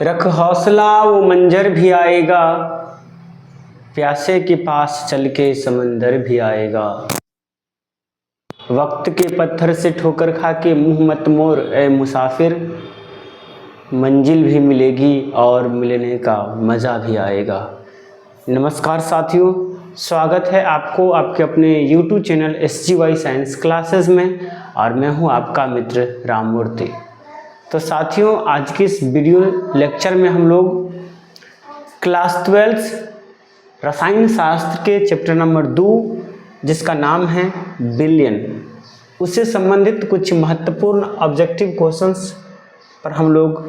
रख हौसला वो मंजर भी आएगा, प्यासे के पास चल के समंदर भी आएगा। वक्त के पत्थर से ठोकर खा के मुंह मत मोड़ ए मुसाफिर, मंजिल भी मिलेगी और मिलने का मज़ा भी आएगा। नमस्कार साथियों, स्वागत है आपको आपके अपने YouTube channel SGY science classes में और मैं हूं आपका मित्र राममूर्ति। तो साथियों, आज की इस वीडियो लेक्चर में हम लोग क्लास 12 रसायन शास्त्र के चैप्टर नंबर 2 जिसका नाम है बिलियन, उससे संबंधित कुछ महत्वपूर्ण ऑब्जेक्टिव क्वेश्चंस पर हम लोग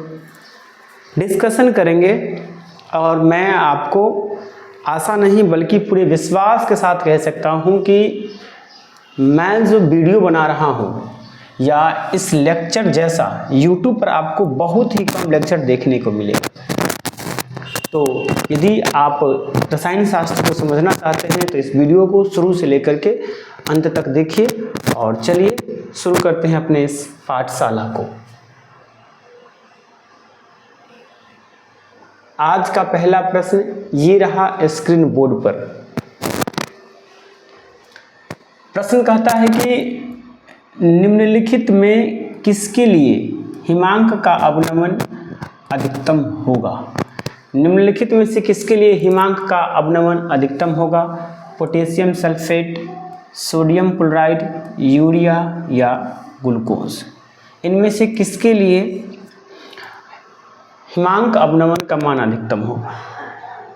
डिस्कशन करेंगे। और मैं आपको आशा नहीं बल्कि पूरे विश्वास के साथ कह सकता हूं कि मैं जो वीडियो बना रहा हूं या इस लेक्चर जैसा YouTube पर आपको बहुत ही कम लेक्चर देखने को मिलेगा। तो यदि आप रसायन शास्त्र को समझना चाहते हैं तो इस वीडियो को शुरू से लेकर के अंत तक देखिए। और चलिए शुरू करते हैं अपने इस पाठशाला को। आज का पहला प्रश्न ये रहा स्क्रीन बोर्ड पर। प्रश्न कहता है कि निम्नलिखित में किसके लिए हिमांक का अवनमन अधिकतम होगा। निम्नलिखित में से किसके लिए हिमांक का अवनमन अधिकतम होगा। Potassium sulphate, sodium chloride, urea या ग्लूकोज। इनमें से किसके लिए हिमांक अवनमन का मान अधिकतम होगा।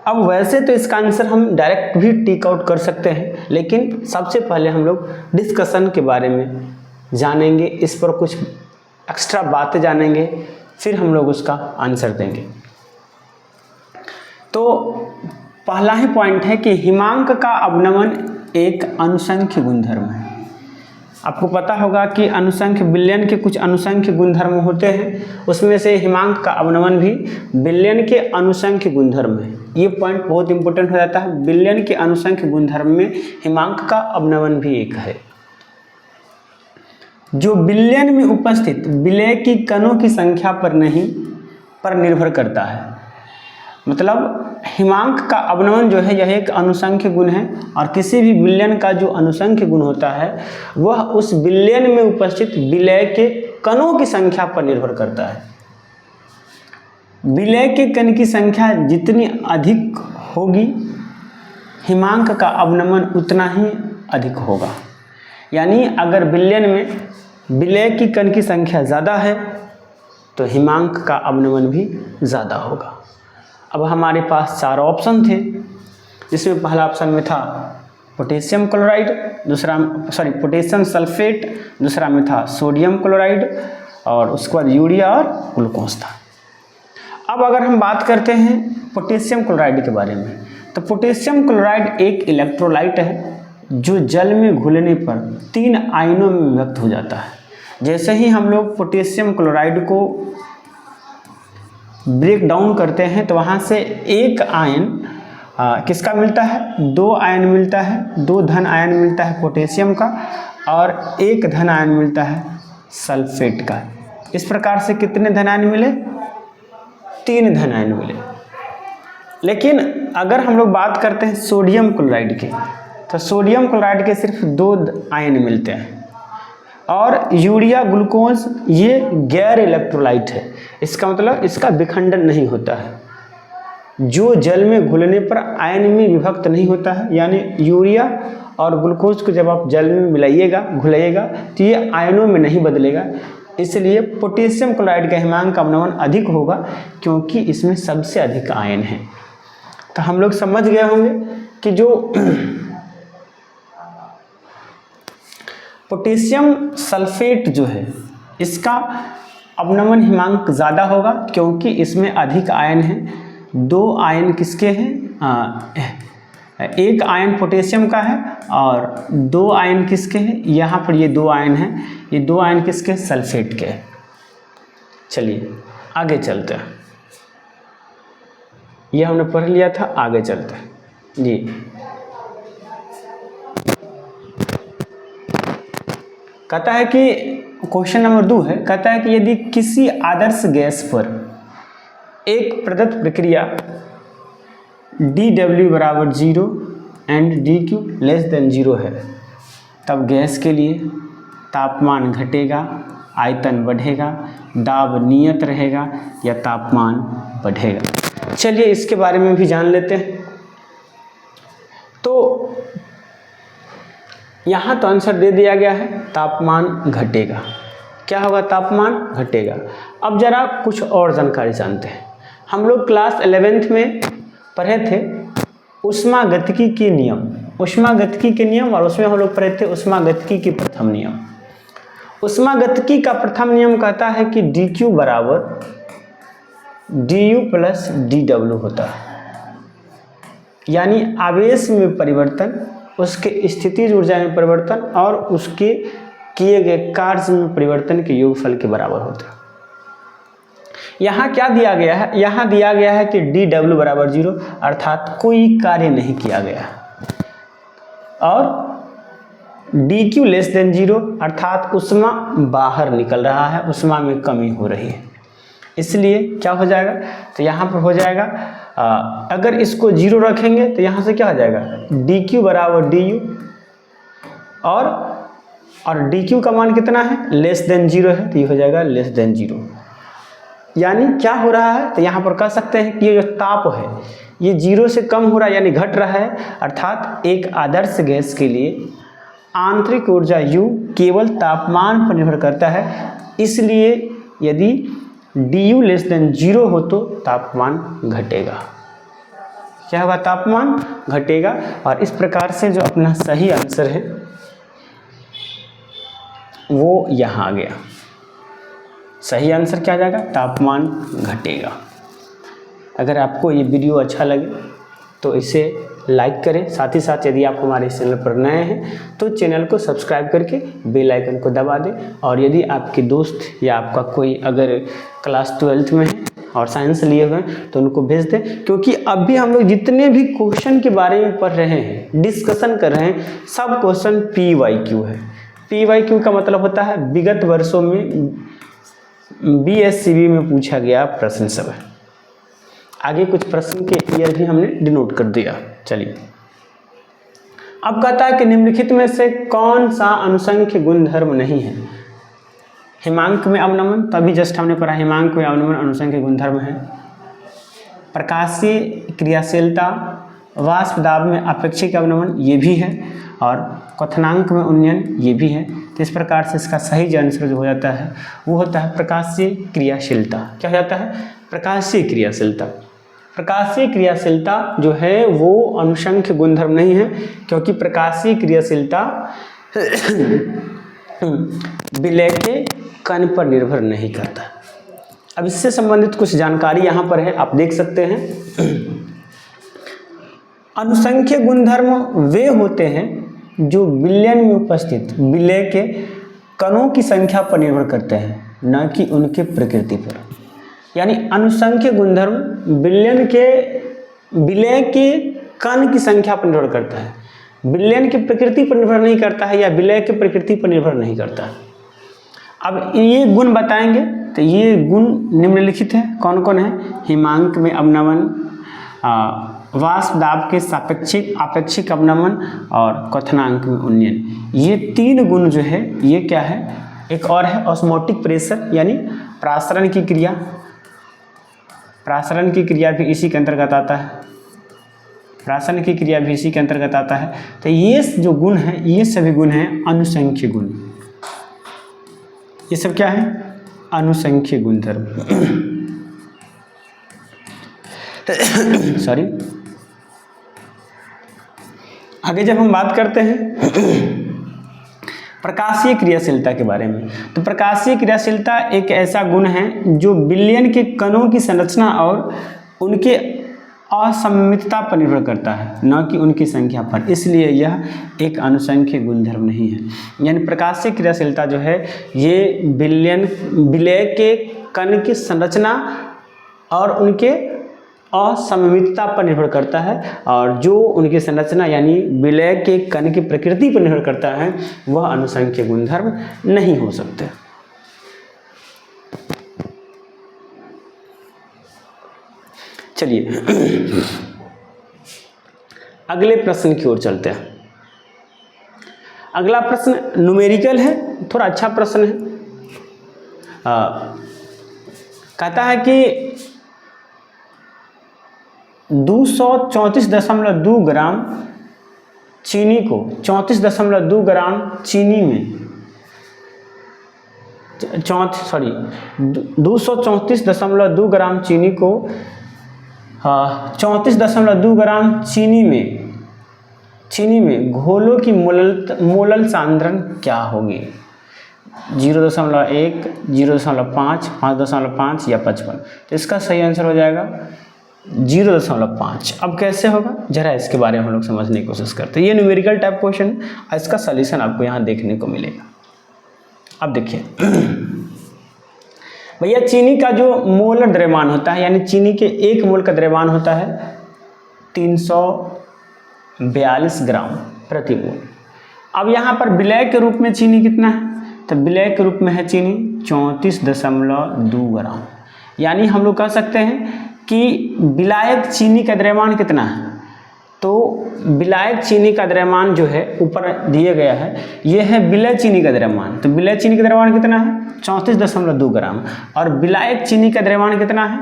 अब वैसे तो इसका आंसर हम डायरेक्ट भी टिक आउट कर सकते हैं, लेकिन सबसे पहले हम लोग डिस्कशन के बारे में जानेंगे, इस पर कुछ एक्स्ट्रा बातें जानेंगे, फिर हम लोग उसका आंसर देंगे। तो पहला ही पॉइंट है कि हिमांक का अवनमन एक अनुसंख्य गुणधर्म है। आपको पता होगा कि अनुसंख्य बिलियन के कुछ अनुसंख्य गुणधर्म होते हैं, उसमें से हिमांक का अवनमन भी बिलियन के अनुसंख्य गुणधर्म है। ये पॉइंट बहुत इंपॉर्टेंट हो जाता है। बिलियन के अनुसंख्य गुणधर्म में हिमांक का अवनमन भी एक है, जो बिलियन में उपस्थित विलय की कणों की संख्या पर निर्भर करता है। मतलब हिमांक का अवनमन जो है यह एक अनुसंख्य गुण है, और किसी भी बिलियन का जो अनुसंख्य गुण होता है वह उस बिलियन में उपस्थित विलय के कणों की संख्या पर निर्भर करता है। विलय के कण की संख्या जितनी अधिक होगी हिमांक का अवनमन उतना ही अधिक होगा। यानी अगर बिलियन में विलय की कण की संख्या ज़्यादा है तो हिमांक का अवनमन भी ज़्यादा होगा। अब हमारे पास 4 ऑप्शन थे, जिसमें पहला ऑप्शन में था पोटेशियम क्लोराइड, पोटेशियम सल्फेट, दूसरा में था सोडियम क्लोराइड, और उसके बाद यूरिया और ग्लूकोज था। अब अगर हम बात करते हैं पोटेशियम क्लोराइड के बारे में, तो पोटेशियम क्लोराइड एक इलेक्ट्रोलाइट है जो जल में घुलने पर 3 आयनों में विभक्त हो जाता है। जैसे ही हम लोग पोटेशियम क्लोराइड को ब्रेक डाउन करते हैं तो वहाँ से एक आयन किसका मिलता है, 2 आयन मिलता है। 2 धन आयन मिलता है पोटेशियम का और 1 धन आयन मिलता है सल्फेट का। इस प्रकार से कितने धन आयन मिले, 3 धन आयन मिले। लेकिन अगर हम लोग बात करते हैं सोडियम क्लोराइड की, तो सोडियम क्लोराइड के सिर्फ 2 आयन मिलते हैं। और यूरिया ग्लूकोज ये गैर इलेक्ट्रोलाइट है, इसका मतलब इसका विखंडन नहीं होता है, जो जल में घुलने पर आयन में विभक्त नहीं होता है। यानी यूरिया और ग्लूकोज को जब आप जल में घुलाइएगा तो ये आयनों में नहीं बदलेगा। इसलिए पोटेशियम क्लोराइड का हिमांक का अवनमन अधिक होगा, क्योंकि इसमें सबसे अधिक आयन है। तो हम लोग समझ गए होंगे कि जो पोटेशियम सल्फेट जो है इसका अवनमन हिमांक ज़्यादा होगा, क्योंकि इसमें अधिक आयन है। 2 आयन किसके हैं, 1 आयन पोटेशियम का है और 2 आयन किसके हैं, यहाँ पर ये 2 आयन हैं, ये 2 आयन किसके, सल्फेट के हैं। चलिए आगे चलते हैं, ये हमने पढ़ लिया था, आगे चलते हैं जी। कहता है कि क्वेश्चन नंबर 2 है, कहता है कि यदि किसी आदर्श गैस पर एक प्रदत्त प्रक्रिया dW बराबर 0 एंड dQ लेस देन 0 है, तब गैस के लिए तापमान घटेगा, आयतन बढ़ेगा, दाब नियत रहेगा या तापमान बढ़ेगा। चलिए इसके बारे में भी जान लेते हैं। तो यहाँ तो आंसर दे दिया गया है, तापमान घटेगा। क्या होगा? तापमान घटेगा। अब जरा कुछ और जानकारी जानते हैं। हम लोग क्लास 11th में पढ़े थे ऊष्मागतिकी के नियम, ऊष्मागतिकी के नियम, और उसमें हम लोग पढ़े थे ऊष्मागतिकी के प्रथम नियम। ऊष्मागतिकी का प्रथम नियम कहता है कि dQ बराबर du प्लस dW होता है, यानी आवेश में परिवर्तन, उसके स्थितिज ऊर्जा में परिवर्तन और उसके किए गए कार्य में परिवर्तन के योगफल के बराबर होता है। यहाँ क्या दिया गया है? यहाँ दिया गया है कि dW बराबर 0 अर्थात कोई कार्य नहीं किया गया, और dQ लेस देन 0 अर्थात ऊष्मा बाहर निकल रहा है, ऊष्मा में कमी हो रही है। इसलिए क्या हो जाएगा? तो यहाँ पर हो जाएगा, अगर इसको 0 रखेंगे तो यहाँ से क्या हो जाएगा? dQ बराबर du, और dQ का मान कितना है? लेस देन 0 है, तो ये हो जाएगा लेस देन 0। यानी क्या हो रहा है? तो यहाँ पर कह सकते हैं कि ये जो ताप है ये 0 से कम हो रहा है, यानी घट रहा है। अर्थात एक आदर्श गैस के लिए आंतरिक ऊर्जा U केवल तापमान पर निर्भर करता है, इसलिए यदि du लेस देन 0 हो तो तापमान घटेगा। क्या होगा? तापमान घटेगा। और इस प्रकार से जो अपना सही आंसर है वो यहाँ आ गया। सही आंसर क्या आ जाएगा? तापमान घटेगा। अगर आपको ये वीडियो अच्छा लगे तो इसे लाइक करें, साथ ही साथ यदि आप हमारे चैनल पर नए हैं तो चैनल को सब्सक्राइब करके बेल आइकन को दबा दें। और यदि आपके दोस्त या आपका कोई अगर क्लास 12th में है और साइंस लिए हुए हैं तो उनको भेज दें, क्योंकि अभी हम लोग जितने भी क्वेश्चन के बारे में पढ़ रहे हैं, डिस्कशन कर रहे हैं, सब क्वेश्चन PYQ है। PYQ का मतलब होता है विगत वर्षों में BSCB में पूछा गया प्रश्न सब है। आगे कुछ प्रश्न के ईयर भी हमने डिनोट कर दिया। चलिए, अब कहता है कि निम्नलिखित में से कौन सा अनुसंख्य गुणधर्म नहीं है? हिमांक में अवनमन, तभी जस्ट हमने पढ़ा हिमांक में अवनमन अनुसंख्य गुणधर्म है। प्रकाशीय क्रियाशीलता, वाष्प दाब में अपेक्षिक अवनमन, ये भी है, और क्वथनांक में उन्नयन, ये भी है। तो इस प्रकार से इसका सही आंसर जो हो जाता है वो होता है प्रकाशीय क्रियाशीलता। क्या हो जाता है? प्रकाशीय क्रियाशीलता। प्रकाशीय क्रियाशीलता जो है वो अनुसंख्य गुणधर्म नहीं है, क्योंकि प्रकाशीय क्रियाशीलता विलय के कण पर निर्भर नहीं करता। अब इससे संबंधित कुछ जानकारी यहाँ पर है, आप देख सकते हैं। अनुसंख्य गुणधर्म वे होते हैं जो विलयन में उपस्थित विलय के कणों की संख्या पर निर्भर करते हैं, न कि उनके प्रकृति पर। यानी अनुसंख्य गुणधर्म विलयन के कण की संख्या पर निर्भर करता है, विलयन की प्रकृति पर निर्भर नहीं करता है, या विलय की प्रकृति पर निर्भर नहीं करता है। अब ये गुण बताएंगे, तो ये गुण निम्नलिखित है। कौन कौन है? हिमांक में अवनमन, वाष्प दाब के आपेक्षिक अवनमन और क्वथनांक में उन्नयन। ये 3 गुण जो है ये क्या है? एक और है ऑस्मोटिक प्रेशर, यानी प्रासरण की क्रिया। प्रासरण की क्रिया भी इसी के अंतर्गत आता है, प्रासरण की क्रिया भी इसी के अंतर्गत आता है। तो ये जो गुण है ये सभी गुण हैं अनुसंख्य गुण। ये सब क्या है? अनुसंख्य गुणधर्म। सॉरी। आगे जब हम बात करते हैं प्रकाशीय क्रियाशीलता के बारे में, तो प्रकाशीय क्रियाशीलता एक ऐसा गुण है जो विलयन के कणों की संरचना और उनके असममितता पर निर्भर करता है, न कि उनकी संख्या पर। इसलिए यह एक अनुसंख्य गुणधर्म नहीं है। यानी प्रकाशीय क्रियाशीलता जो है ये विलय के कण की संरचना और उनके असममितता पर निर्भर करता है, और जो उनकी संरचना यानी विलय के कण की प्रकृति पर निर्भर करता है वह अनुसंख्य गुणधर्म नहीं हो सकते। चलिए अगले प्रश्न की ओर चलते हैं। अगला प्रश्न न्यूमेरिकल है, थोड़ा अच्छा प्रश्न है। कहता है कि 234.2 ग्राम चीनी को 34.2 ग्राम चीनी में 234.2 ग्राम चीनी को 34.2 ग्राम चीनी में घोलों की मोलल सांद्रण क्या होगी? 0.1, 0.5, 5.5 या 55। तो इसका सही आंसर हो जाएगा 0.5। अब कैसे होगा जरा इसके बारे में हम लोग समझने की कोशिश करते हैं। ये न्यूमेरिकल टाइप क्वेश्चन, इसका सॉल्यूशन आपको यहाँ देखने को मिलेगा। अब देखिए भैया, चीनी का जो मोलर द्रव्यमान होता है, यानी चीनी के 1 मोल का द्रव्यमान होता है 342 ग्राम प्रति मोल। अब यहाँ पर विलय के रूप में चीनी कितना है? तो विलय के रूप में है चीनी 34.2 ग्राम। यानी हम लोग कह सकते हैं कि विलायक चीनी का द्रव्यमान कितना है? तो विलायक चीनी का द्रव्यमान जो है ऊपर दिया गया है, यह है विलय चीनी का द्रव्यमान। तो विलय चीनी का द्रव्यमान कितना है? 34.2 ग्राम। और विलायक चीनी का द्रव्यमान कितना है?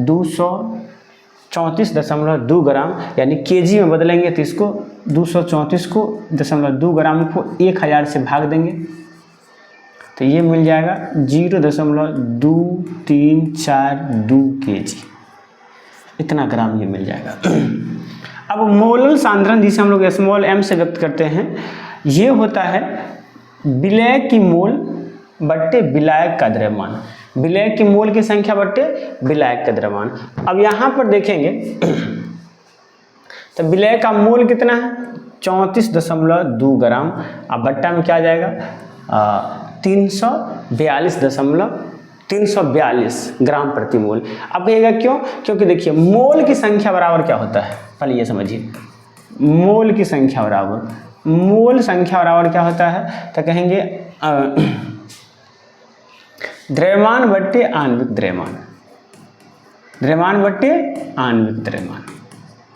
234.2 ग्राम। यानी केजी में बदलेंगे तो इसको 234.2 ग्राम को 1000 से भाग देंगे तो ये मिल जाएगा 0.2342 kg, इतना ग्राम ये मिल जाएगा। अब मोलल सांद्रण जिसे हम लोग स्मॉल m से व्यक्त करते हैं, ये होता है विलय की मोल बट्टे विलायक का द्रव्यमान, विलय की मोल की संख्या बट्टे विलायक का द्रव्यमान। अब यहाँ पर देखेंगे तो विलय का मोल कितना है? 34.2 ग्राम। अब बट्टा में क्या आ जाएगा? 342 ग्राम प्रति मोल। अब कहिएगा क्यों? क्योंकि देखिए मोल की संख्या बराबर क्या होता है, पहले ये समझिए। मोल की संख्या बराबर, मोल संख्या बराबर क्या होता है? तो कहेंगे द्रव्यमान बट्टे आणविक द्रव्यमान, द्रव्यमान बट्टे आणविक द्रव्यमान,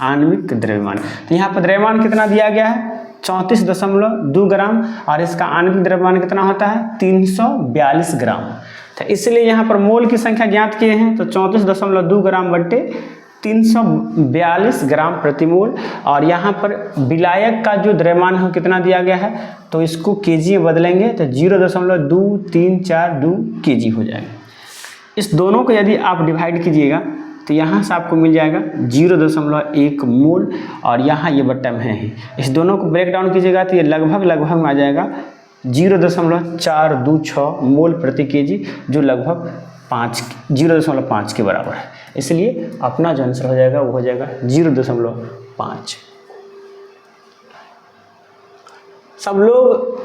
आणविक द्रव्यमान। तो यहाँ पर द्रव्यमान कितना दिया गया है? 34.2 ग्राम। और इसका आणविक द्रव्यमान कितना होता है? 342 ग्राम। तो इसलिए यहाँ पर मोल की संख्या ज्ञात किए हैं, तो 34.2 ग्राम बट्टे 342 ग्राम प्रति मोल। और यहाँ पर विलायक का जो द्रव्यमान है कितना दिया गया है, तो इसको केजी में बदलेंगे तो 0.2342 केजी हो जाएगा। इस दोनों को यदि आप डिवाइड कीजिएगा तो यहाँ से आपको मिल जाएगा 0.1 मोल, और यहाँ ये बट्टा में है। इस दोनों को ब्रेक डाउन कीजिएगा तो ये लगभग में आ जाएगा 0.426 मोल प्रति केजी, जो लगभग 0.5 के बराबर है। इसलिए अपना जो आंसर हो जाएगा वो हो जाएगा 0.5। सब लोग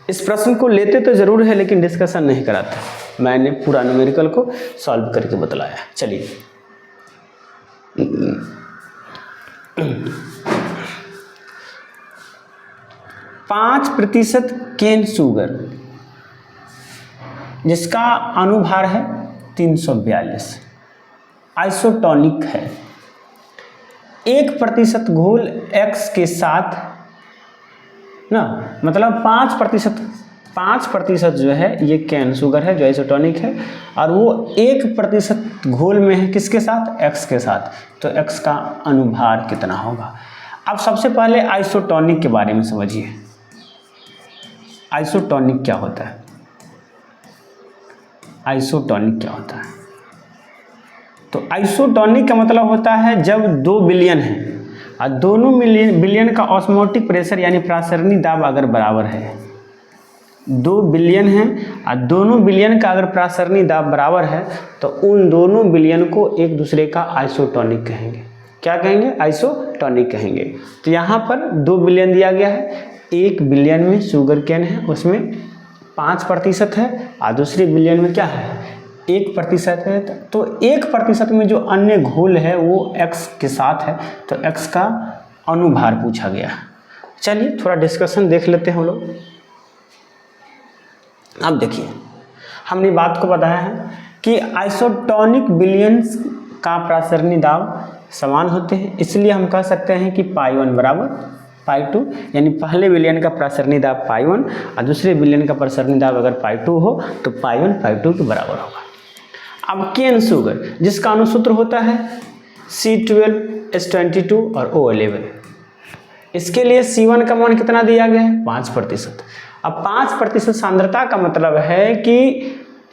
इस प्रश्न को लेते तो ज़रूर है, लेकिन डिस्कशन नहीं कराते। मैंने पूरा न्यूमेरिकल को सॉल्व करके बतलाया। चलिए 5% केन शुगर जिसका अनुभार है 342, आइसोटोनिक है। 1% घोल X के साथ ना, मतलब 5% जो है ये कैन शुगर है जो आइसोटोनिक है, और वो 1% घोल में है किसके साथ? X के साथ। तो X का अनुभार कितना होगा? अब सबसे पहले आइसोटोनिक के बारे में समझिए। आइसोटोनिक क्या होता है? आइसोटोनिक क्या होता है? तो आइसोटोनिक का मतलब होता है जब 2 विलयन है और दोनों विलयन का ऑस्मोटिक प्रेशर यानी प्रासरणी दाब अगर बराबर है। 2 विलयन है और दोनों विलयन का अगर प्रासरणी दाब बराबर है तो उन दोनों विलयन को एक दूसरे का आइसोटोनिक कहेंगे। क्या कहेंगे? आइसोटोनिक कहेंगे। तो यहाँ पर 2 विलयन दिया गया है, एक विलयन में शुगर केन है उसमें 5% है और दूसरे विलयन में क्या है? 1% है। तो 1% में जो अन्य घोल है वो X के साथ है, तो X का अनुभार पूछा गया। चलिए थोड़ा डिस्कशन देख लेते हैं हम लोग। अब देखिए, हमने बात को बताया है कि आइसोटोनिक विलयन का प्रासरणी दाब समान होते हैं, इसलिए हम कह सकते हैं कि पाई 1 बराबर पाई 2, यानी पहले विलयन का प्रासरणी दाब पाई 1 और दूसरे विलयन का प्रासरणी दाब अगर पाई 2 हो तो पाई 1 पाई 2 के बराबर होगा। अब केन शुगर जिसका अनुसूत्र होता है C12 H22 और O11, इसके लिए C1 का मान कितना दिया गया है 5%। अब 5% सांद्रता का मतलब है कि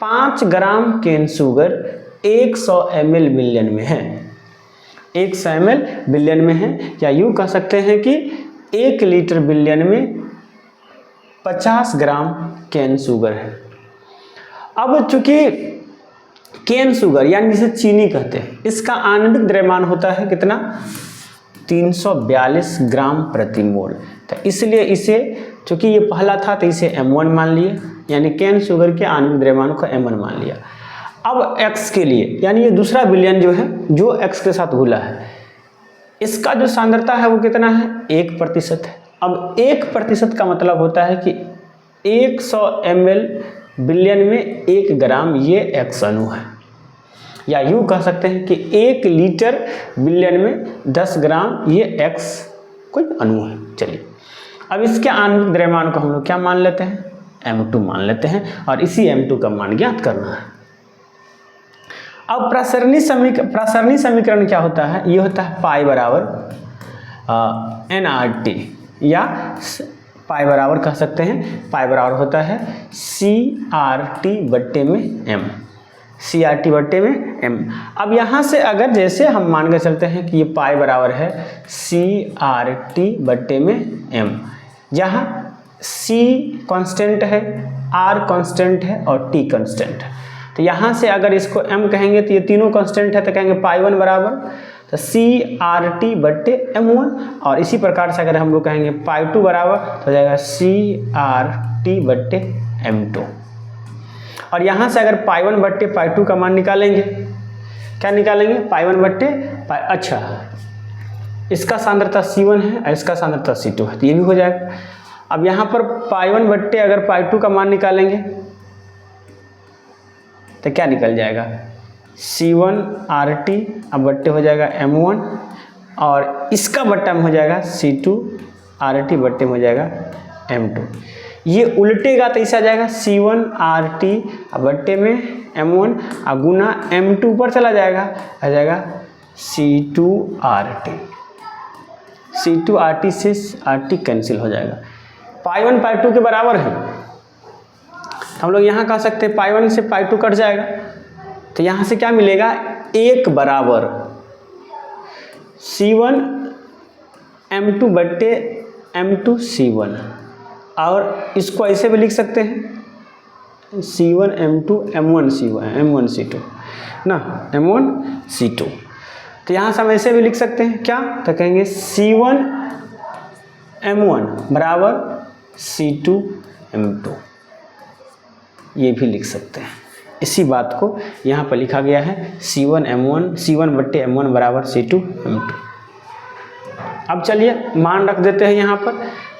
5 ग्राम केन शुगर 100 ml विलयन में है, 100 ml विलयन में है, या यूँ कह सकते हैं कि 1 लीटर विलयन में 50 ग्राम केन शुगर है। अब चूंकि केन शुगर यानी जिसे चीनी कहते हैं, इसका आणविक द्रव्यमान होता है कितना 342 ग्राम प्रति मोल, तो इसलिए इसे चूंकि ये पहला था तो इसे M1 मान लिए, यानी केन शुगर के आणविक द्रव्यमान को M1 मान लिया। अब X के लिए यानी ये दूसरा विलयन जो है जो X के साथ घुला है, इसका जो सांद्रता है वो कितना है 1% है। अब 1% का मतलब होता है कि 100 ml विलयन में 1 ग्राम ये X अणु है, या यूँ कह सकते हैं कि 1 लीटर विलयन में 10 ग्राम ये X कोई अणु है। चलिए अब इसके आणविक द्रव्यमान को हम लोग क्या मान लेते हैं M2 मान लेते हैं, और इसी M2 का मान ज्ञात करना है। अब प्रासरणी समीकरण क्या होता है, ये होता है पाई बराबर nRT, या पाई बराबर कह सकते हैं, पाई बराबर होता है CRT बट्टे में M, CRT बट्टे में M। अब यहाँ से अगर जैसे हम मान के चलते हैं कि ये पाई बराबर है CRT बट्टे में M, जहाँ C कांस्टेंट है, R कांस्टेंट है और T कांस्टेंट है, तो यहाँ से अगर इसको M कहेंगे तो ये तीनों कांस्टेंट है, तो कहेंगे पाई 1 बराबर तो CRT बट्टे M1, और इसी प्रकार से अगर हम लोग कहेंगे पाई 2 बराबर तो हो जाएगा CRT बट्टे M2। और यहाँ से अगर पाई 1 बट्टे पाई 2 का मान निकालेंगे, क्या निकालेंगे पाई 1 बट्टे पाई, अच्छा इसका सांद्रता C1 है और इसका सांद्रता C2 है, तो ये भी हो जाएगा। अब यहाँ पर पाई 1 बट्टे अगर पाई 2 का मान निकालेंगे तो क्या निकल जाएगा C1RT, अब बट्टे हो जाएगा M1, और इसका बट्टा में हो जाएगा C2RT बट्टे में हो जाएगा M2। ये उल्टेगा तो इसे आ जाएगा C1RT बट्टे में M1 और गुना M2 पर चला जाएगा, आ जाएगा C2RT। C2RT से RT कैंसिल हो जाएगा, पाई 1 पाई 2 के बराबर है। हम लोग यहाँ कह सकते हैं पाई 1 से पाई 2 कट जाएगा, तो यहाँ से क्या मिलेगा 1 बराबर C1 M2 बट्टे M2 C1, और इसको ऐसे भी लिख सकते हैं C1 M2 M1 C1 M1 C2 ना, M1 C2। तो यहाँ से हम ऐसे भी लिख सकते हैं क्या, तो कहेंगे C1 M1 बराबर C2 M2, ये भी लिख सकते हैं। इसी बात को यहाँ पर लिखा गया है C1 बट्टे M1 बराबर C2 M2। अब चलिए मान रख देते हैं यहाँ पर,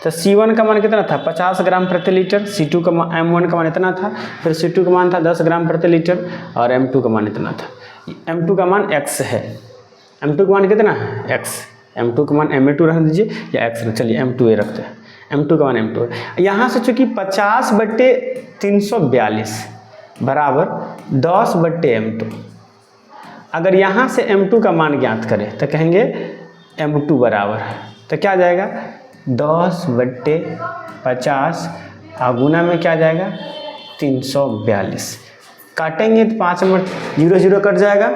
तो C1 का मान कितना था 50 ग्राम प्रति लीटर, C2 का M1 का मान इतना था, फिर C2 का मान था 10 ग्राम प्रति लीटर, और M2 का मान इतना था। M2 का मान X है, M2 का मान कितना है X, M2 का मान M2 रख दीजिए या X, चलिए M2 रखते हैं, M2 का मान M2 है। यहाँ से चूँकि 50 बट्टे 342 बराबर 10 बट्टे M2, अगर यहाँ से M2 का मान ज्ञात करें तो कहेंगे M2 बराबर है, तो क्या आ जाएगा 10 बट्टे 50 और गुना में क्या आ जाएगा 342, काटेंगे तो 5 मिनट 0 0 कट जाएगा,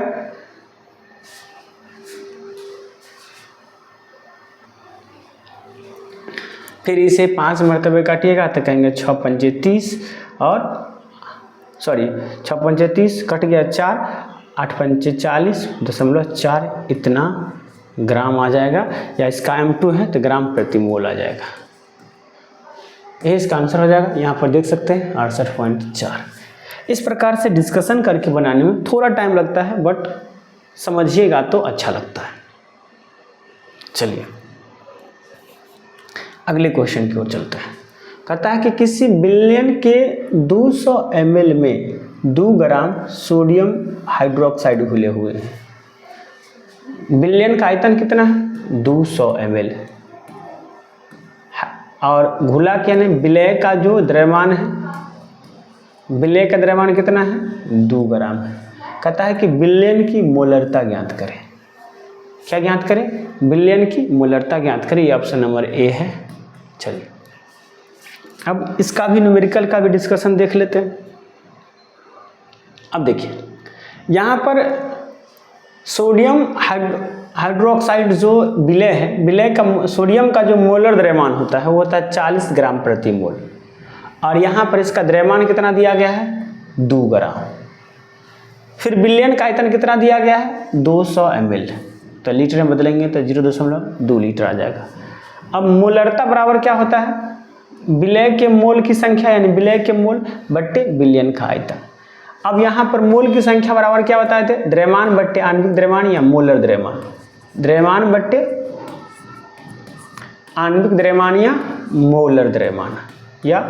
फिर इसे 5 मरतबे काटिएगा तो कहेंगे 6 पंजे 30, और सॉरी 6 पंजे 30 कट गया 4, 8 पंजे 40.4 इतना ग्राम आ जाएगा, या इसका M2 है तो ग्राम प्रति मोल आ जाएगा। ये इसका आंसर हो जाएगा, यहाँ पर देख सकते हैं 68.4। इस प्रकार से डिस्कशन करके बनाने में थोड़ा टाइम लगता है, बट समझिएगा तो अच्छा लगता है। चलिए अगले क्वेश्चन की ओर चलते हैं। कहता है कि किसी विलयन के 200 ml में 2 ग्राम सोडियम हाइड्रोक्साइड घुले हुए हैं, बिलियन का आयतन कितना है 200 ml। और घुला के यानी विलय का जो द्रव्यमान है, विलय का द्रव्यमान कितना है 2 ग्राम है। कहता है कि विलयन की मोलरता ज्ञात करें। क्या ज्ञात करें? विलयन की मोलरता ज्ञात करें। ये ऑप्शन नंबर ए है। चलिए अब इसका भी न्यूमेरिकल का भी डिस्कशन देख लेते हैं। अब देखिए यहाँ पर सोडियम हाइड्रोक्साइड जो विलय है, विलय का सोडियम का जो मोलर द्रव्यमान होता है वो होता है 40 ग्राम प्रति मोल, और यहाँ पर इसका द्रव्यमान कितना दिया गया है 2 ग्राम। फिर विलयन का आयतन कितना दिया गया है 200 ml, तो लीटर में बदलेंगे तो 0.2 लीटर आ जाएगा। अब मोलरता बराबर क्या होता है, विलय के मोल की संख्या यानी विलय के मोल बट्टे विलयन का आयतन। अब यहाँ पर मोल की संख्या बराबर क्या बताए थे, द्रव्यमान बट्टे आणविक द्रव्यमान या मोलर द्रव्यमान, द्रव्यमान बट्टे आणविक द्रव्यमान या मोलर द्रव्यमान या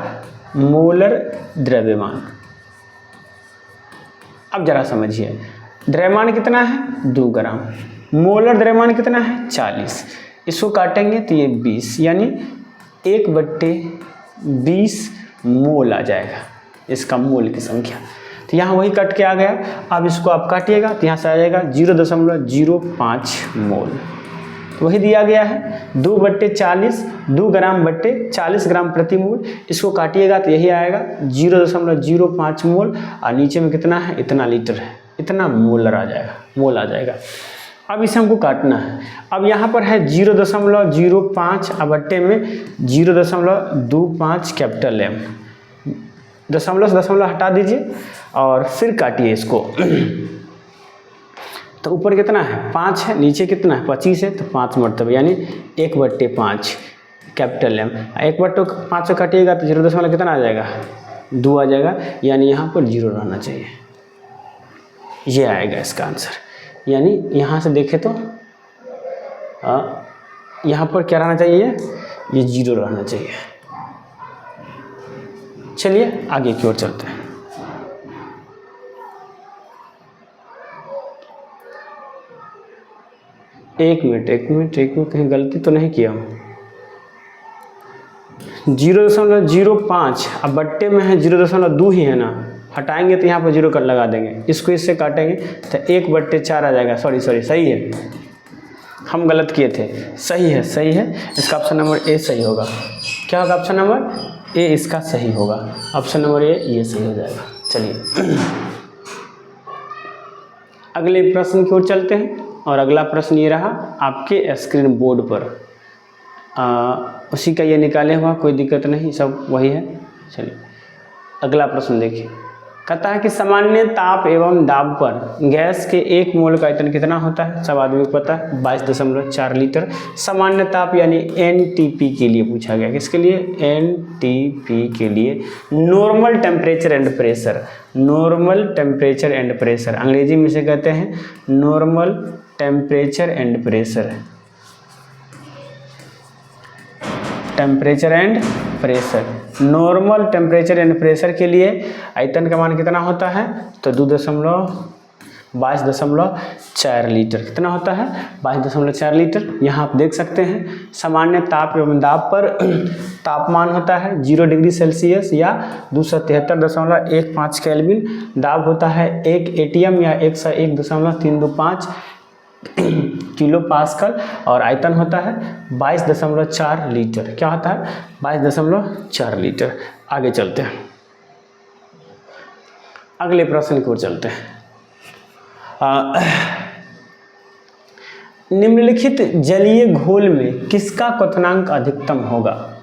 मोलर द्रव्यमान। अब जरा समझिए, द्रव्यमान कितना है 2 ग्राम, मोलर द्रव्यमान कितना है 40, इसको काटेंगे तो ये 20 यानी 1/20 मोल आ जाएगा इसका मोल की संख्या। तो यहाँ वही कट के आ गया। अब इसको आप काटिएगा तो यहाँ से आ जाएगा 0.05 मोल, तो वही दिया गया है 2/40, 2 ग्राम बट्टे 40 ग्राम प्रति मोल। इसको काटिएगा तो यही आएगा 0.05 मोल, और नीचे में कितना है इतना लीटर है, इतना मोलर आ जाएगा, मोल आ जाएगा। अब इसे हमको काटना है। अब यहाँ पर है 0.05 बट्टे में 0.25 कैपिटल M, दशमलव से दशमलव हटा दीजिए और फिर काटिए इसको। तो ऊपर कितना है 5 है, नीचे कितना है 25 है, तो 5 मरतबा यानी 1/5 कैपिटल M। 1/5 से काटिएगा तो 0. कितना आ जाएगा 2 आ जाएगा, यानी यहाँ पर 0 रहना चाहिए। ये आएगा इसका आंसर। यानी यहाँ से देखें तो यहाँ पर क्या रहना चाहिए, ये 0 रहना चाहिए। चलिए आगे की ओर चलते हैं। एक मिनट कहीं गलती तो नहीं किया हूँ। 0.05 अब बट्टे में है 0.2 ही है ना, हटाएंगे तो यहाँ पर 0 कर लगा देंगे, इसको इससे काटेंगे तो 1/4 आ जाएगा। सॉरी सही है, हम गलत किए थे। सही है, इसका ऑप्शन नंबर ए सही होगा। क्या होगा ऑप्शन नंबर ए, इसका सही होगा। ऑप्शन नंबर ए ये सही हो जाएगा। चलिए अगले प्रश्न की ओर चलते हैं, और अगला प्रश्न ये रहा आपके स्क्रीन बोर्ड पर, उसी का ये निकाले हुआ, कोई दिक्कत नहीं, सब वही है। चलिए अगला प्रश्न देखिए। कहता है कि सामान्य ताप एवं दाब पर गैस के 1 मोल का आयतन कितना होता है, सब आदमी को पता है 22.4 लीटर। सामान्य ताप यानी NTP के लिए पूछा गया, किसके लिए NTP के लिए, normal temperature and pressure, normal temperature and pressure, अंग्रेजी में से कहते हैं normal temperature and pressure, temperature and pressure. Normal temperature and pressure के लिए आयतन का मान कितना होता है, तो 22.4 लीटर कितना होता है 22.4 लीटर। यहाँ आप देख सकते हैं सामान्य ताप एवं दाब पर तापमान होता है 0 डिग्री सेल्सियस या 273.15 केल्विन, दाब होता है 1 ATM या 101.325 किलो पास्कल, और आयतन होता है 22.4 लीटर। क्या होता है 22.4 लीटर। आगे चलते हैं, अगले प्रश्न की ओर चलते हैं। निम्नलिखित जलीय घोल में किसका क्वथनांक अधिकतम होगा,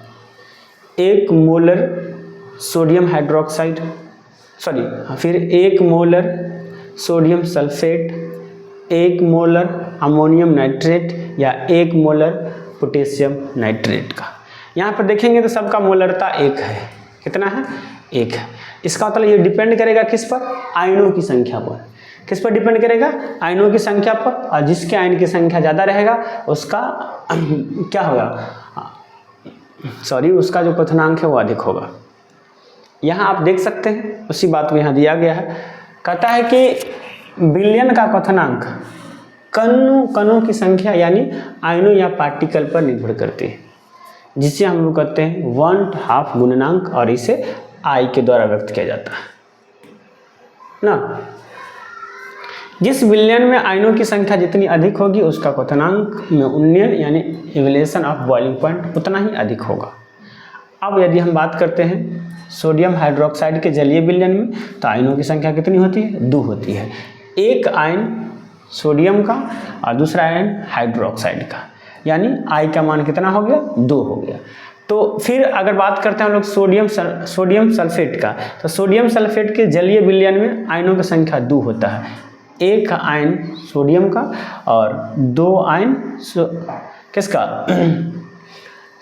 1 मोलर सोडियम हाइड्रोक्साइड, फिर 1 molar sodium sulphate, 1 molar ammonium nitrate या 1 मोलर पोटेशियम नाइट्रेट का। यहाँ पर देखेंगे तो सबका मोलरता 1 है। कितना है 1 है। इसका मतलब ये डिपेंड करेगा किस पर, आयनों की संख्या पर। किस पर डिपेंड करेगा, आयनों की संख्या पर, और जिसके आयन की संख्या ज़्यादा रहेगा उसका क्या होगा, उसका जो क्वथनांक है वो अधिक होगा। यहाँ आप देख सकते हैं उसी बात को यहाँ दिया गया है। कहता है कि विलयन का क्वथनांक कणों की संख्या यानी आयनों या पार्टिकल पर निर्भर करती है, जिसे हम लोग कहते हैं 1/2 गुणनांक, और इसे I के द्वारा व्यक्त किया जाता है ना। जिस विलयन में आयनों की संख्या जितनी अधिक होगी उसका क्वथनांक में उन्नयन यानी इवैल्यूएशन ऑफ बॉइलिंग पॉइंट उतना ही अधिक होगा। अब यदि हम बात करते हैं सोडियम हाइड्रोक्साइड के जलीय विलयन में, तो आयनों की संख्या कितनी होती है? 2 होती है। एक आयन सोडियम का और दूसरा आयन हाइड्रोक्साइड का, यानी I का मान कितना हो गया? 2 हो गया। तो फिर अगर बात करते हैं हम लोग सोडियम सल्फेट का, तो सोडियम सल्फेट के जलीय विलयन में आयनों की संख्या 2 होता है। एक आयन सोडियम का और 2 आयन किसका?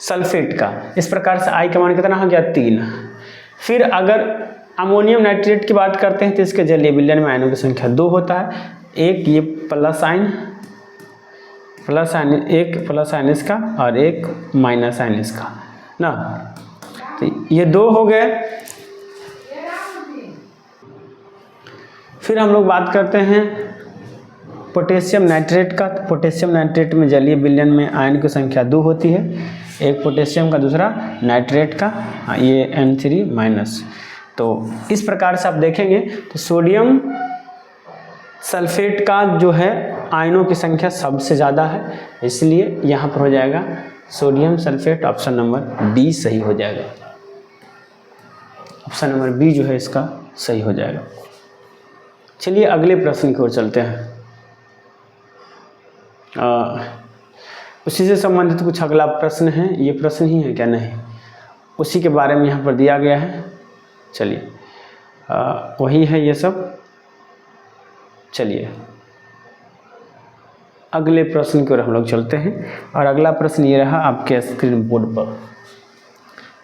सल्फेट का। इस प्रकार से I का मान कितना हो गया? 3। फिर अगर अमोनियम नाइट्रेट की बात करते हैं तो इसके जलीय विलयन में आयनों की संख्या 2 होता है। एक ये प्लस आयन, एक प्लस आयन इसका और एक माइनस आयन इसका ना, तो ये 2 हो गए। फिर हम लोग बात करते हैं पोटेशियम नाइट्रेट का। तो पोटेशियम नाइट्रेट में जलीय विलयन में आयन की संख्या 2 होती है, एक पोटेशियम का दूसरा नाइट्रेट का, ये N3-। तो इस प्रकार से आप देखेंगे तो सोडियम सल्फेट का जो है आयनों की संख्या सबसे ज़्यादा है, इसलिए यहाँ पर हो जाएगा sodium sulphate, option number B सही हो जाएगा। ऑप्शन नंबर बी जो है इसका सही हो जाएगा। चलिए अगले प्रश्न की ओर चलते हैं। उसी से संबंधित कुछ अगला प्रश्न है, ये प्रश्न ही है क्या? नहीं, उसी के बारे में यहाँ पर दिया गया है। चलिए वही है ये सब। चलिए अगले प्रश्न की ओर हम लोग चलते हैं, और अगला प्रश्न ये रहा आपके स्क्रीन बोर्ड पर।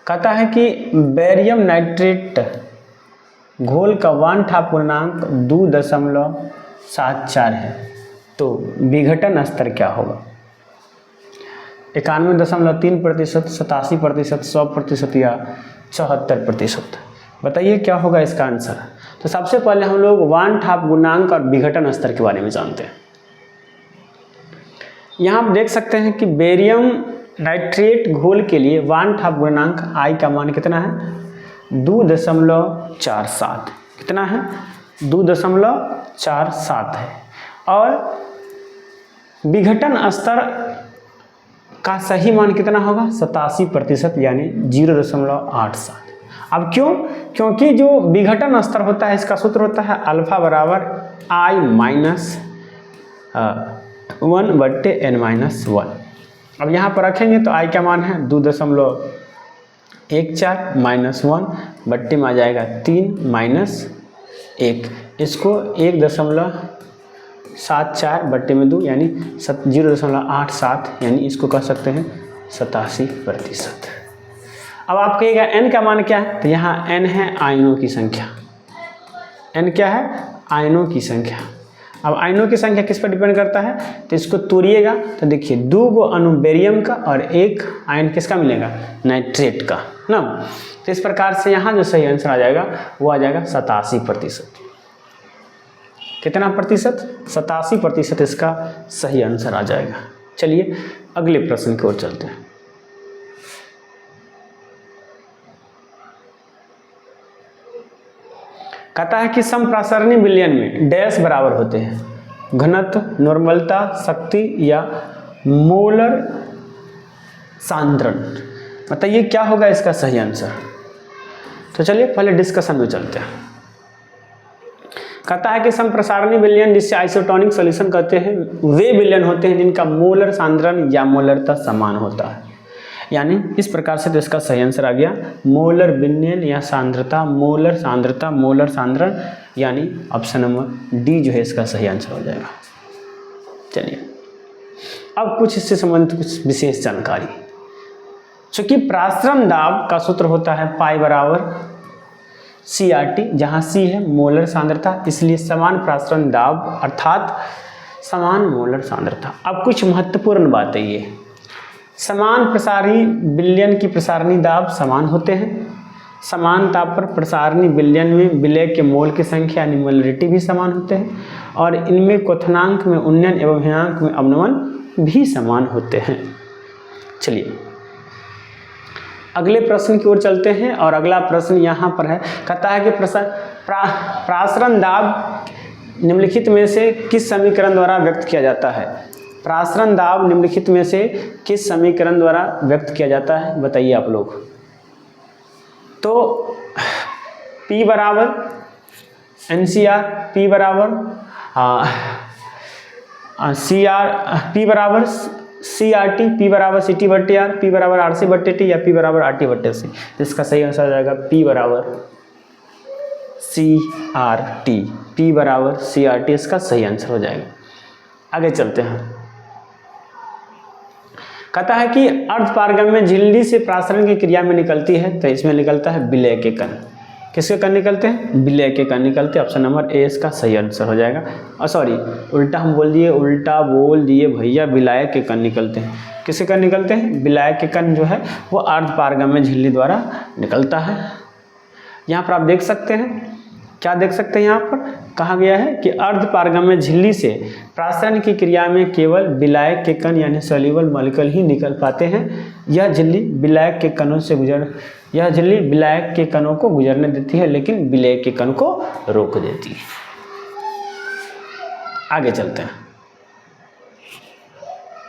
कहता है कि बेरियम नाइट्रेट घोल का 1/2 पूर्णांक 2.74 है, तो विघटन स्तर क्या होगा? 91.3%, 87%, 100% या 74%? बताइए क्या होगा इसका आंसर। तो सबसे पहले हम लोग 1/2 गुणांक और विघटन स्तर के बारे में जानते हैं। यहाँ आप देख सकते हैं कि बेरियम नाइट्रेट घोल के लिए 1/2 गुणांक I का मान कितना है? 2.47। कितना है? 2.47 है। और विघटन स्तर का सही मान कितना होगा? 87% यानी 0.87। अब क्यों? क्योंकि जो विघटन स्तर होता है इसका सूत्र होता है अल्फा बराबर I-1/n-1। अब यहाँ पर रखेंगे तो I का मान है 2.14 -1 बट्टे में आ जाएगा 3 -1। इसको 1.74 बट्टे में 2 यानी 0.87, यानी इसको कह सकते हैं 87%। अब आप कहिएगा n का मान क्या है? तो यहाँ n है आयनों की संख्या। n क्या है? आयनों की संख्या। अब आयनों की संख्या किस पर डिपेंड करता है? तो इसको तोड़िएगा तो देखिए 2 गो अणु बेरियम का और 1 आयन किसका मिलेगा? नाइट्रेट का ना। तो इस प्रकार से यहाँ जो सही आंसर आ जाएगा वो आ जाएगा 87%। कितना प्रतिशत? 87% इसका सही आंसर आ जाएगा। चलिए अगले प्रश्न की ओर चलते हैं। कहता है कि समप्रासरणी विलयन में डैश बराबर होते हैं, घनत्व, नॉर्मलता, शक्ति या मोलर सांद्रण। बताइए क्या होगा इसका सही आंसर। तो चलिए पहले डिस्कशन में चलते हैं। कहता है कि समप्रसारणी विलयन, जिससे आइसोटोनिक सॉल्यूशन कहते हैं, वे विलयन होते हैं जिनका मोलर सांद्रण या मोलरता समान होता है। यानी इस प्रकार से तो इसका सही आंसर आ गया मोलर विलयन या सांद्रता, मोलर सांद्रता, मोलर सांद्रण, यानी ऑप्शन नंबर डी जो है इसका सही आंसर हो जाएगा। चलिए अब कुछ इससे संबंधित कुछ विशेष जानकारी। चूँकि प्रासरण दाब का सूत्र होता है पाई बराबर CRT, जहाँ C है मोलर सांद्रता, इसलिए समान प्रासरण दाब अर्थात समान मोलर सांद्रता। अब कुछ महत्वपूर्ण बातें, ये समान प्रसारणी विलयन की प्रसारणी दाब समान होते हैं, समान ताप पर प्रसारणी विलयन में विलय के मोल की संख्या यानी मोलरिटी भी समान होते हैं, और इनमें क्वथनांक में उन्नयन एवं भिन्नांक में अवनमन भी समान होते हैं। चलिए अगले प्रश्न की ओर चलते हैं और अगला प्रश्न यहाँ पर है, कहता है कि प्रासरण दाब निम्नलिखित में से किस समीकरण द्वारा व्यक्त किया जाता है। प्रासरण दाब निम्नलिखित में से किस समीकरण द्वारा व्यक्त किया जाता है, बताइए आप लोग। तो P बराबर NCR, P बराबर P बराबर CRT, P बराबर CT/R, P बराबर RC/T या P बराबर RT/C। इसका सही आंसर आ जाएगा P बराबर CRT, P बराबर CRT इसका सही आंसर हो जाएगा। आगे चलते हैं। कहता है कि अर्धपारगम्य झिल्ली से प्रासरण की क्रिया में निकलती है, तो इसमें निकलता है विलय के कण। किसके कण निकलते हैं? विलय के कण निकलते हैं। ऑप्शन नंबर ए इसका सही आंसर हो जाएगा। सॉरी उल्टा हम उल्टा बोल दिए भैया, विलायक के कण निकलते हैं। किसके कण निकलते हैं? विलायक के कण जो है वो अर्धपारगम्य झिल्ली द्वारा निकलता है। यहाँ पर आप देख सकते हैं, क्या देख सकते हैं, यहाँ पर कहा गया है कि अर्धपारगम्य झिल्ली से प्रासरण की क्रिया में केवल विलायक के कण यानी सॉल्युबल मॉलिक्यूल ही निकल पाते हैं। यह झिल्ली विलायक के कणों को गुजरने देती है, लेकिन विलय के कण को रोक देती है। आगे चलते हैं।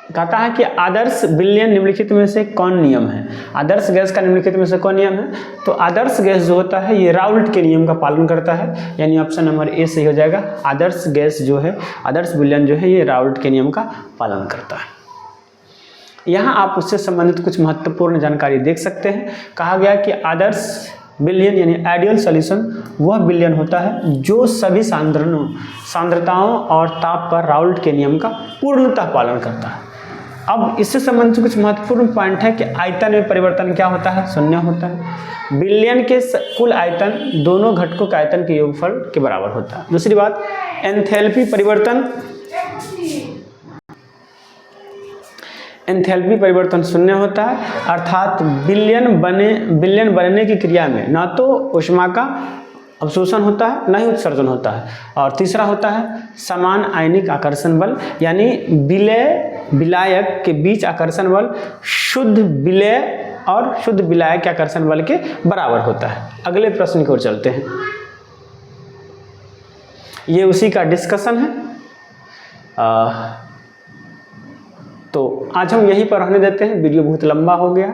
कहता है कि आदर्श विलयन निम्नलिखित में से कौन नियम है। आदर्श गैस का निम्नलिखित में से कौन नियम है? तो आदर्श गैस जो होता है ये राउल्ट के नियम का पालन करता है, यानी ऑप्शन नंबर ए सही हो जाएगा। आदर्श गैस जो है, आदर्श विलयन जो है ये राउल्ट के नियम का पालन करता है। यहाँ आप उससे संबंधित कुछ महत्वपूर्ण जानकारी देख सकते हैं। कहा गया कि आदर्श विलयन यानी आइडियल सॉल्यूशन वह विलयन होता है जो सभी सांद्रताओं और ताप पर राउल्ट के नियम का पूर्णतः पालन करता है। अब इससे संबंधित कुछ महत्वपूर्ण पॉइंट है कि आयतन में परिवर्तन क्या होता है? शून्य होता है। विलयन के कुल आयतन दोनों घटकों के आयतन के योगफल के बराबर होता है। दूसरी बात, एंथैल्पी परिवर्तन शून्य होता है, अर्थात विलयन बनने की क्रिया में न तो ऊष्मा का अवशोषण होता है, न ही उत्सर्जन होता है। और तीसरा होता है समान आयनिक आकर्षण बल, यानी विलायक के बीच आकर्षण बल शुद्ध विलय और शुद्ध विलायक के आकर्षण बल के बराबर होता है। अगले प्रश्न की ओर चलते हैं। ये उसी का डिस्कशन है। तो आज हम यहीं पर रहने देते हैं, वीडियो बहुत लंबा हो गया।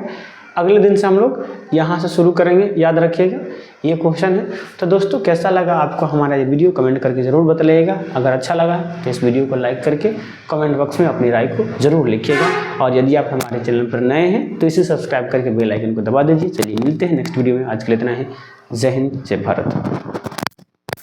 अगले दिन से हम लोग यहाँ से शुरू करेंगे, याद रखिएगा ये क्वेश्चन है। तो दोस्तों कैसा लगा आपको हमारा ये वीडियो, कमेंट करके ज़रूर बतलाइएगा। अगर अच्छा लगा तो इस वीडियो को लाइक करके कमेंट बॉक्स में अपनी राय को ज़रूर लिखिएगा। और यदि आप हमारे चैनल पर नए हैं तो इसे सब्सक्राइब करके बेल आइकन को दबा दीजिए। चलिए मिलते हैं नेक्स्ट वीडियो में। आज के लिए इतना ही। जय हिंद, जय भारत।